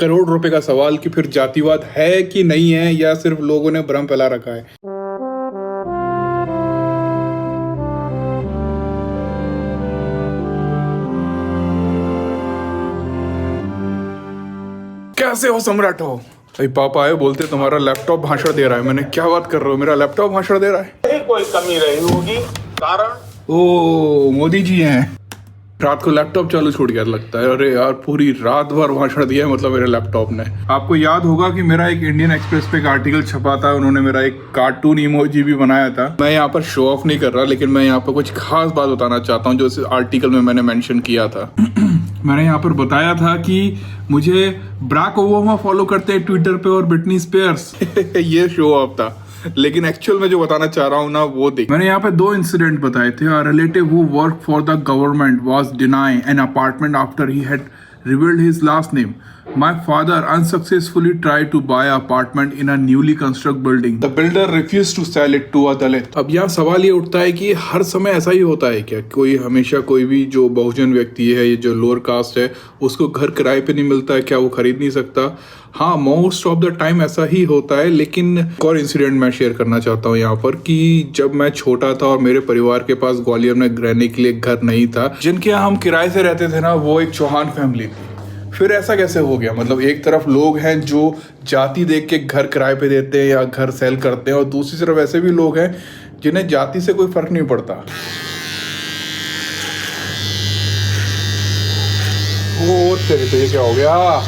करोड़ रुपए का सवाल कि फिर जातिवाद है कि नहीं है, या सिर्फ लोगों ने भ्रम फैला रखा है। कैसे हो सम्राट हो? भाई पापा आए, बोलते तुम्हारा लैपटॉप भाषण दे रहा है। मैंने क्या बात कर रहे हो, मेरा लैपटॉप भाषण दे रहा है? कोई कमी रही होगी, कारण ओ मोदी जी हैं। रात को लैपटॉप चालू छूट गया लगता है। अरे यार, पूरी रात भर भाषण दिया है मतलब मेरे लैपटॉप ने। आपको याद होगा कि मेरा एक इंडियन एक्सप्रेस पे एक आर्टिकल छपा था, उन्होंने मेरा एक कार्टून इमोजी भी बनाया था। मैं यहाँ पर शो ऑफ नहीं कर रहा, लेकिन मैं यहाँ पर कुछ खास बात बताना चाहता हूँ जो इस आर्टिकल में मैंने मेंशन किया था। मैंने यहाँ पर बताया था कि मुझे बराक ओबामा फॉलो करते हैं ट्विटर पे और ब्रिटनी स्पीयर्स। ये शो ऑफ था, लेकिन एक्चुअल में जो बताना चाह रहा हूँ ना वो देख। मैंने यहाँ पे 2 इंसिडेंट बताए थे। A relative who worked for the government was denied an apartment after he had revealed his last name. My father unsuccessfully tried to buy an apartment in a newly constructed building. The builder refused to sell it to a Dalit. अब यहाँ सवाल ये उठता है कि हर समय ऐसा ही होता है क्या? कोई हमेशा कोई भी जो बहुजन व्यक्ति है, ये जो लोअर कास्ट है, उसको घर किराए पे नहीं मिलता है क्या? वो खरीद नहीं सकता? हाँ, मोस्ट ऑफ द टाइम ऐसा ही होता है। लेकिन एक और इंसिडेंट मैं शेयर करना चाहता हूँ यहाँ पर कि जब मैं छोटा था और मेरे परिवार के पास ग्वालियर में रहने के लिए घर नहीं था, जिनके यहाँ हम किराए से रहते थे ना, वो एक चौहान फैमिली थी। फिर ऐसा कैसे हो गया? मतलब एक तरफ लोग हैं जो जाति देख के घर किराए पे देते हैं या घर सेल करते हैं, और दूसरी तरफ ऐसे भी लोग हैं जिन्हें जाति से कोई फर्क नहीं पड़ता। ओ तेरी तो, ये क्या हो गया?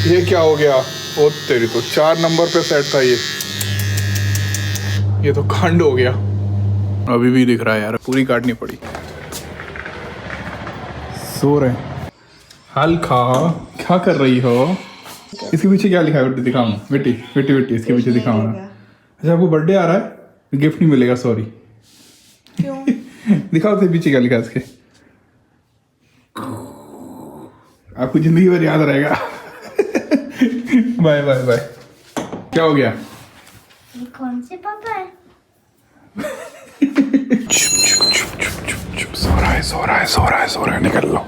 ये क्या हो गया? ओ तेरी तो 4 नंबर पे सेट था ये तो खंड हो गया। अभी भी दिख रहा है यार, पूरी काटनी पड़ी। सो रहे हैं। हल्का क्या कर रही हो? इसके पीछे क्या लिखा है? दिखाऊं? बेटी बेटी बेटी इसके पीछे दिखाऊं ना। अच्छा, आपको बर्थडे आ रहा है, गिफ्ट नहीं मिलेगा, सॉरी। क्यों? दिखाओ इसके पीछे क्या लिखा है इसके। आपको जिंदगी भर याद रहेगा। Bye bye bye. क्या हो गया? ये कौन से पापा है? चुप चुप चुप चुप चुप चुप। सो रहा है सो रहा है सो रहा है सो रहा है, निकल लो।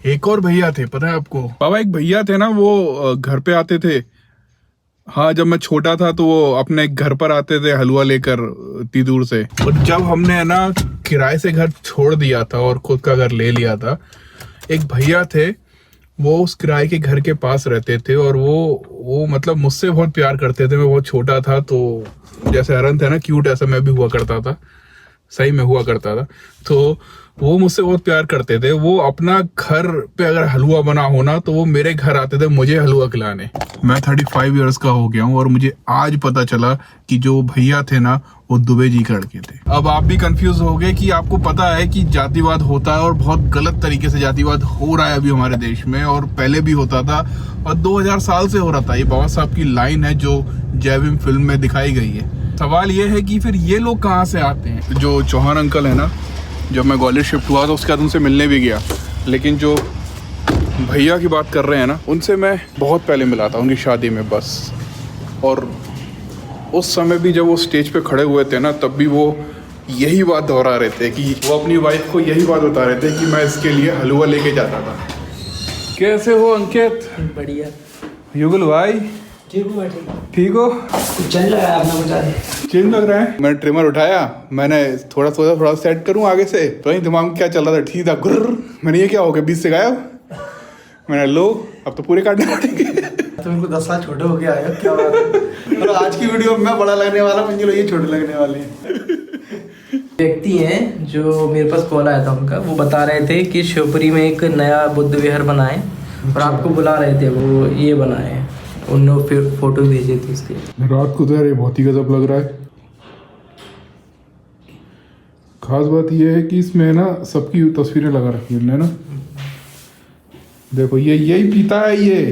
एक और भैया थे, पता है आपको? बाबा एक भैया थे ना, वो घर पे आते थे। हाँ, जब मैं छोटा था तो वो अपने घर पर आते थे हलवा लेकर इतनी दूर से। और जब हमने ना किराए से घर छोड़ दिया था और खुद का घर ले लिया था, एक भैया थे, वो उस किराए के घर के पास रहते थे। और वो मतलब मुझसे बहुत प्यार करते थे। मैं बहुत छोटा था तो जैसे हरन थे ना, क्यूट, ऐसा मैं भी हुआ करता था, सही में हुआ करता था। तो वो मुझसे बहुत प्यार करते थे। वो अपना घर पे अगर हलवा बना होना तो वो मेरे घर आते थे मुझे हलवा खिलाने। मैं 35 इयर्स का हो गया हूँ और मुझे आज पता चला कि जो भैया थे ना, वो दुबे जी के लड़के थे। अब आप भी कंफ्यूज हो गए कि आपको पता है कि जातिवाद होता है और बहुत गलत तरीके से जातिवाद हो रहा है अभी हमारे देश में, और पहले भी होता था और 2000 साल से हो रहा था। ये बाबा साहब की लाइन है जो जय भीम फिल्म में दिखाई गई है। सवाल ये है कि फिर ये लोग कहाँ से आते हैं? जो चौहान अंकल है ना, जब मैं ग्वालियर शिफ्ट हुआ तो उसके बाद उनसे मिलने भी गया, लेकिन जो भैया की बात कर रहे हैं ना, उनसे मैं बहुत पहले मिला था उनकी शादी में बस। और उस समय भी जब वो स्टेज पे खड़े हुए थे ना, तब भी वो यही बात दोहरा रहे थे कि वो अपनी वाइफ को यही बात बता रहे थे कि मैं इसके लिए हलवा लेके जाता था। कैसे हो अंकित? बढ़िया। युगल भाई ठीक हो? ठीक हो? चल रहा है, आपने बता दे। चेंज लग रहा है। मैंने ट्रिमर उठाया, मैंने थोड़ा सोचा थोड़ा सेट करूं आगे से, तो नहीं दिमाग में क्या चल रहा था, ठीक था। गुर्र, मैंने ये क्या हो गया, 20 से गायब। मैंने लो, अब तो पूरे काटने पड़ेंगे। तुमको 10 साल छोटे हो गया है, क्या बात है? और आज की वीडियो में मैं बड़ा लगने वाला, मुझे ये छोटे लगने वाले हैं। व्यक्ति हैं जो मेरे पास कॉल आया था उनका, वो बता रहे थे कि शिवपुरी में एक नया बुद्ध विहार बना है और आपको बुला रहे थे। वो ये बनाए हैं, उन्होंने फिर फोटो भेजे थे उसके। रात को तो यार ये बहुत ही गजब लग रहा है। खास बात ये है कि इसमें ना सबकी तस्वीरें लगा रखी है ना। देखो ये यही पीता है ये,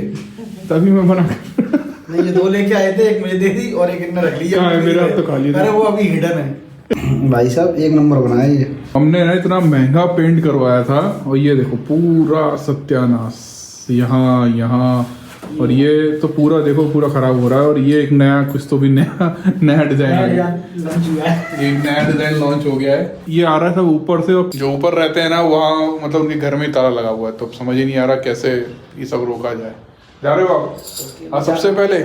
तभी मैं बना नहीं, ये 2 लेके आए थे, एक मुझे दे दी और एक इन्होंने रख ली है। मेरा तो खाली था। अरे वो अभी हिडन है। भाई साहब एक नंबर बनाया ये। हमने ना इतना महंगा पेंट करवाया था, और ये देखो पूरा सत्यानाश। यहाँ और ये तो पूरा देखो पूरा खराब हो रहा है। और ये एक नया कुछ तो भी नया डिजाइन है, एक नया डिजाइन लॉन्च हो गया है। ये आ रहा है सब ऊपर से, और जो ऊपर रहते हैं ना वहाँ मतलब उनके घर में ही ताला लगा हुआ है, तो समझ ही नहीं आ रहा कैसे ये सब रोका जाए। जा रहे हो आप? हाँ, सबसे पहले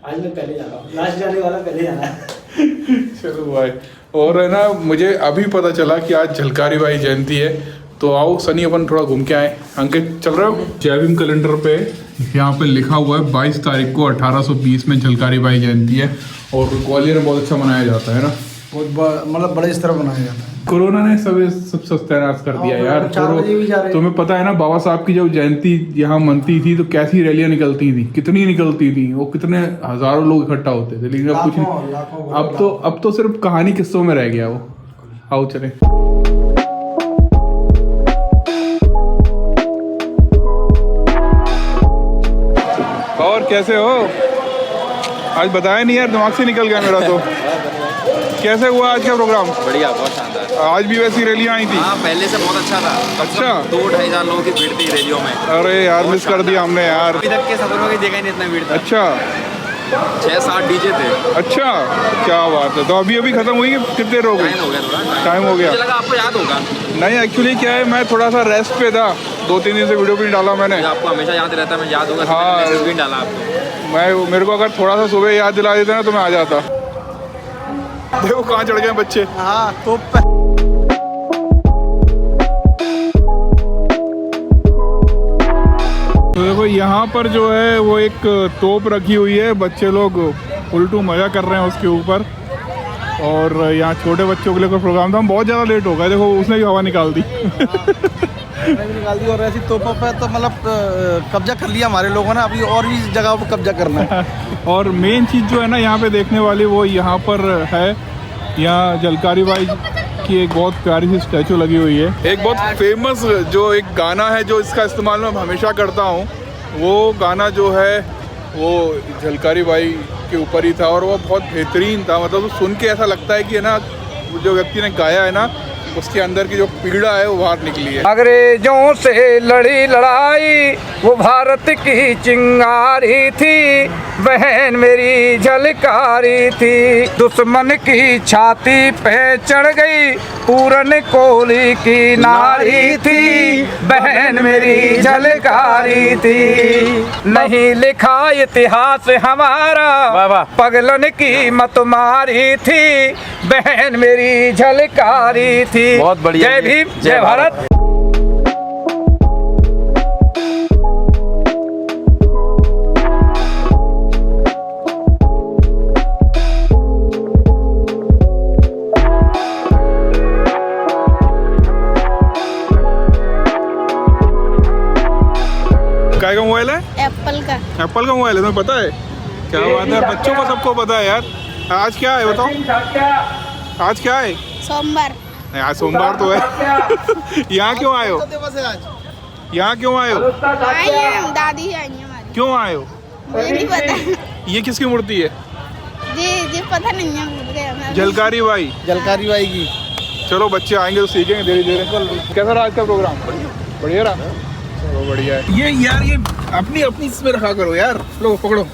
आज मैं पहले जा रहा हूँ, लास्ट जाने वाला पहले जाना है। चलो भाई। और है ना, मुझे अभी पता चला कि आज झलकारी बाई जयंती है, तो आओ सनी अपन थोड़ा घूम के आए। अंकित चल रहे हो? जय भीम कैलेंडर पे यहाँ पे लिखा हुआ है 22 तारीख को 1820 में झलकारी बाई जयंती है, और ग्वालियर में बहुत अच्छा मनाया जाता है ना, बहुत मतलब बड़े स्तर पर मनाया जाता है। कोरोना ने सब सत्यानाश कर दिया यार। 4 बजे भी जा रहे हैं। तुम्हें पता है ना, बाबा साहब की जब जयंती यहाँ मनती थी तो कैसी रैलियां निकलती थी, कितनी निकलती थी, वो कितने हजारों लोग इकट्ठा होते थे। लेकिन अब कुछ नहीं, अब तो सिर्फ कहानी किस्सों में रह गया वो। आओ चले। और कैसे हो? आज बताया नहीं यार, दिमाग से निकल गया मेरा तो। कैसे हुआ आज का प्रोग्राम? बढ़िया, बहुत शानदार। आज भी वैसी रैलियां आई थी? हाँ, पहले से बहुत अच्छा था। अच्छा, 2-2.5 हज़ार लोगों की भीड़ थी रैलियों में। अरे यार मिस कर दिया हमने यार। अभी तक के सदनों की जगह नहीं इतना भीड़ था। अच्छा, 6-7 डीजे थे। अच्छा, क्या बात है। तो अभी खत्म हुई कि कितने देर हो गई? टाइम हो गया, थोड़ा टाइम हो गया। मुझे लगा आपको याद होगा। नहीं, एक्चुअली क्या है, मैं थोड़ा सा रेस्ट पे था, 2-3 दिन से वीडियो भी नहीं डाला मैंने। आपको हमेशा याद रहता है, मैं याद होगा। हाँ। मैसेज भी डाला आपको। मेरे को अगर थोड़ा सा सुबह याद दिला देते ना तो मैं आ जाता। देखो कहाँ चढ़ गए बच्चे। हाँ तो देखो यहाँ पर जो है वो एक तोप रखी हुई है, बच्चे लोग उल्टू मजा कर रहे हैं उसके ऊपर। और यहाँ छोटे बच्चों के लिए कोई प्रोग्राम था, हम बहुत ज़्यादा लेट हो गए। देखो उसने भी हवा निकाल दी। निकाल दी। और ऐसी तोपों पे तो मतलब कब्जा कर लिया हमारे लोगों ने, अभी और भी जगह पर कब्जा करना है। और मेन चीज़ जो है ना यहाँ पे देखने वाली, वो यहाँ पर है, यहाँ झलकारी बाई की एक बहुत प्यारी सी स्टैचू लगी हुई है। एक बहुत फेमस जो एक गाना है जो इसका इस्तेमाल मैं हमेशा करता हूँ, वो गाना जो है वो झलकारी बाई के ऊपर ही था, और वो बहुत बेहतरीन था। मतलब सुन के ऐसा लगता है कि है ना, जो व्यक्ति ने गाया है ना, उसके अंदर की जो पीड़ा है वो बाहर निकली है। अंग्रेजों से लड़ी लड़ाई वो भारत की चिंगारी थी, बहन मेरी झलकारी थी। दुश्मन की छाती पे चढ़ गई, पूरन कोली की नारी थी, बहन मेरी झलकारी थी। नहीं लिखा इतिहास हमारा, पगलन की मत मारी थी, बहन मेरी झलकारी थी। बहुत बढ़िया। जय भीम, जय भारत। क्या मोबाइल है? एप्पल का। एप्पल का मोबाइल है, तुम्हें पता है? क्या बात है, बच्चों को सबको पता है यार। आज क्या है बताओ? आज क्या है? सोमवार। आज सोमवार तो है। यहाँ क्यों आए हो? यहाँ क्यों आए हो? आई है, दादी आई है हमारी। क्यों आए हो? मुझे नहीं पता। ये किसकी मूर्ति है? जी पता नहीं है, भूल गया मैं। झलकारी बाई। झलकारी बाई की। चलो बच्चे आएंगे तो सीखेंगे धीरे धीरे। कैसा रहा आज का प्रोग्राम? बढ़िया रहा। चलो बढ़िया है। ये यार ये अपनी इसमें रखा करो यार। लो पकड़ो।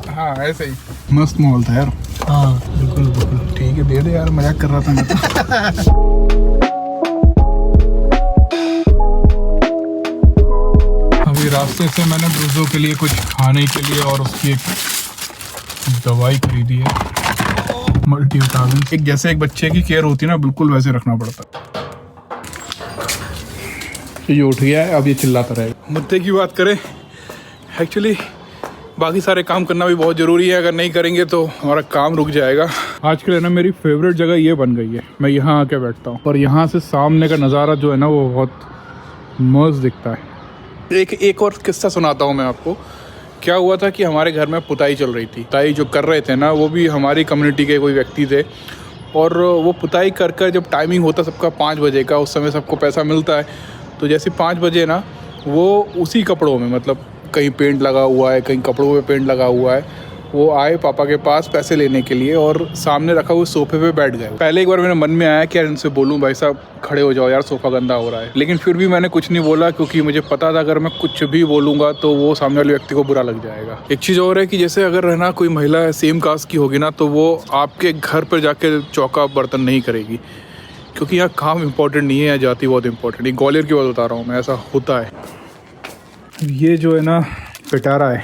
हाँ ऐसे ही मस्त माहौल था यार। हाँ बिल्कुल बिल्कुल। ठीक है दे दे यार, मजाक कर रहा था मैं तो। अभी रास्ते से मैंने ब्रूजो के लिए कुछ खाने के लिए और उसकी एक दवाई खरीदी है, मल्टीविटामिन। एक जैसे एक बच्चे की केयर होती है ना, बिल्कुल वैसे रखना पड़ता है। ये उठ गया है, अब ये चिल्लाता रहेगा। मुद्दे की बात करें, एक्चुअली बाकी सारे काम करना भी बहुत ज़रूरी है। अगर नहीं करेंगे तो हमारा काम रुक जाएगा। आज के लिए ना मेरी फेवरेट जगह ये बन गई है, मैं यहाँ आके बैठता हूँ और यहाँ से सामने का नज़ारा जो है ना वो बहुत मस्त दिखता है। एक और किस्सा सुनाता हूँ मैं आपको। क्या हुआ था कि हमारे घर में पुताई चल रही थी। पुताई जो कर रहे थे ना वो भी हमारी कम्युनिटी के कोई व्यक्ति थे, और वो पुताई कर कर जब टाइमिंग होता सबका 5 बजे का, उस समय सबको पैसा मिलता है, तो जैसे 5 बजे ना वो उसी कपड़ों में, मतलब कहीं पेंट लगा हुआ है, कहीं कपड़ों पे पेंट लगा हुआ है, वो आए पापा के पास पैसे लेने के लिए और सामने रखा हुए सोफे पे बैठ गए। पहले एक बार मेरे मन में आया कि यार इनसे बोलूं भाई साहब खड़े हो जाओ यार, सोफा गंदा हो रहा है, लेकिन फिर भी मैंने कुछ नहीं बोला क्योंकि मुझे पता था अगर मैं कुछ भी बोलूंगा तो वो सामने वाले व्यक्ति को बुरा लग जाएगा। एक चीज़ और है कि जैसे अगर रहना कोई महिला सेम कास्ट की होगी ना तो वो आपके घर पर जाके चौका बर्तन नहीं करेगी, क्योंकि यहाँ काम इम्पोर्टेंट नहीं है, यहाँ जाति बहुत इम्पोर्टेंट है। ग्वालियर की बात बता रहा हूँ मैं, ऐसा होता है। ये जो है ना पिटारा है,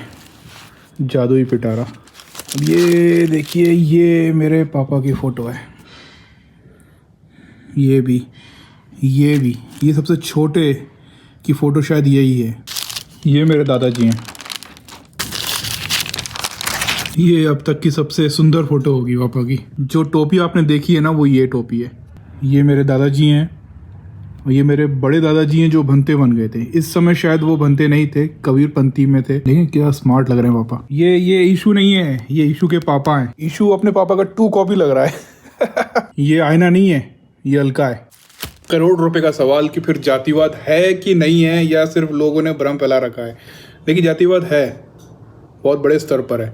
जादुई पिटारा। अब ये देखिए, ये मेरे पापा की फ़ोटो है, ये भी, ये सबसे छोटे की फ़ोटो शायद यही है। ये मेरे दादाजी हैं, ये अब तक की सबसे सुंदर फ़ोटो होगी पापा की। जो टोपी आपने देखी है ना वो ये टोपी है। ये मेरे दादाजी हैं और ये मेरे बड़े दादाजी हैं जो भंते बन गए थे। इस समय शायद वो भंते नहीं थे, कबीरपंथी में थे, लेकिन क्या स्मार्ट लग रहे हैं पापा। ये ईशू नहीं है, ये ईशू के पापा हैं। ईशू अपने पापा का 2 कॉपी लग रहा है। ये आईना नहीं है, ये अलका है। करोड़ रुपए का सवाल कि फिर जातिवाद है कि नहीं है, या सिर्फ लोगों ने भ्रम फैला रखा है। लेकिन जातिवाद है, बहुत बड़े स्तर पर है।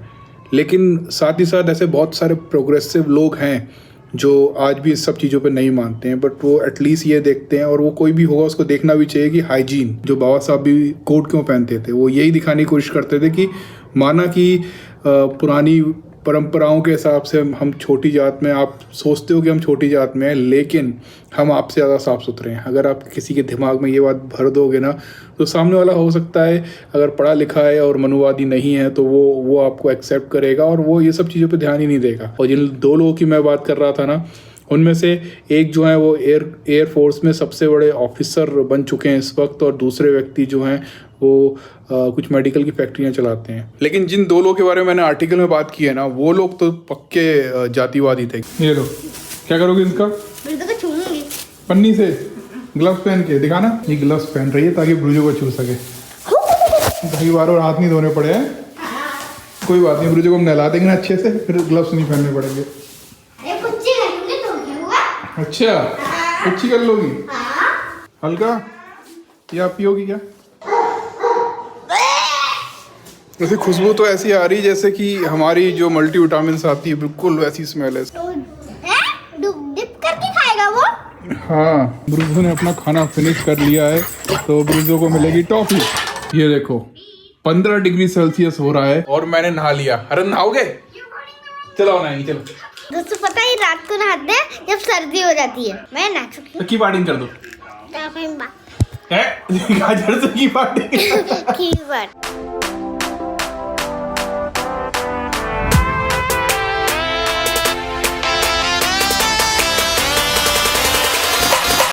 लेकिन साथ ही साथ ऐसे बहुत सारे प्रोग्रेसिव लोग हैं जो आज भी इस सब चीज़ों पे नहीं मानते हैं, बट वो एटलीस्ट ये देखते हैं, और वो कोई भी होगा उसको देखना भी चाहिए कि हाइजीन, जो बाबा साहब भी कोट क्यों पहनते थे, वो यही दिखाने की कोशिश करते थे कि माना कि पुरानी परंपराओं के हिसाब से हम छोटी जात में, आप सोचते हो कि हम छोटी जात में हैं, लेकिन हम आपसे ज़्यादा साफ सुथरे हैं। अगर आप किसी के दिमाग में ये बात भर दोगे ना तो सामने वाला हो सकता है अगर पढ़ा लिखा है और मनुवादी नहीं है तो वो आपको एक्सेप्ट करेगा और वो ये सब चीज़ों पे ध्यान ही नहीं देगा। और जिन 2 लोगों की मैं बात कर रहा था ना, उनमें से एक जो है वो एयरफोर्स में सबसे बड़े ऑफिसर बन चुके हैं इस वक्त, और दूसरे व्यक्ति जो हैं वो कुछ मेडिकल की फैक्ट्रियां चलाते हैं। लेकिन जिन 2 लोगों के बारे में मैंने आर्टिकल में बात की है ना, वो लोग तो पक्के जातिवादी थे। ये लो, क्या करोगे इसका? पन्नी से ग्लव्स पहन के दिखाना। ये ग्लव्स पहन रही है ताकि ब्रूजो को छू सके। कई बार और हाथ नहीं धोने पड़े हैं, कोई बात नहीं, ब्रूजो को हम नहला देंगे ना अच्छे से, फिर ग्लव्स नहीं पहनने पड़ेंगे। अच्छा, कुछ कर लोगी? हल्का या पियोगी क्या? वैसे खुशबू तो ऐसी आ रही जैसे कि हमारी जो मल्टीविटामिन्स आती है, बिल्कुल वैसी स्मेल है। डिप करके खाएगा वो? हाँ, ब्रूजो ने अपना खाना फिनिश कर लिया है तो ब्रूजो को मिलेगी टॉफी। ये देखो 15 डिग्री सेल्सियस हो रहा है और मैंने नहा लिया। अरे नहाओगे? चलो नहीं, चलो। दोस्तों पता है रात को नहाते हैं जब सर्दी हो जाती है। मैं नहा चुकी तो की पार्टी कर दो है? गाजर से की पार्टी।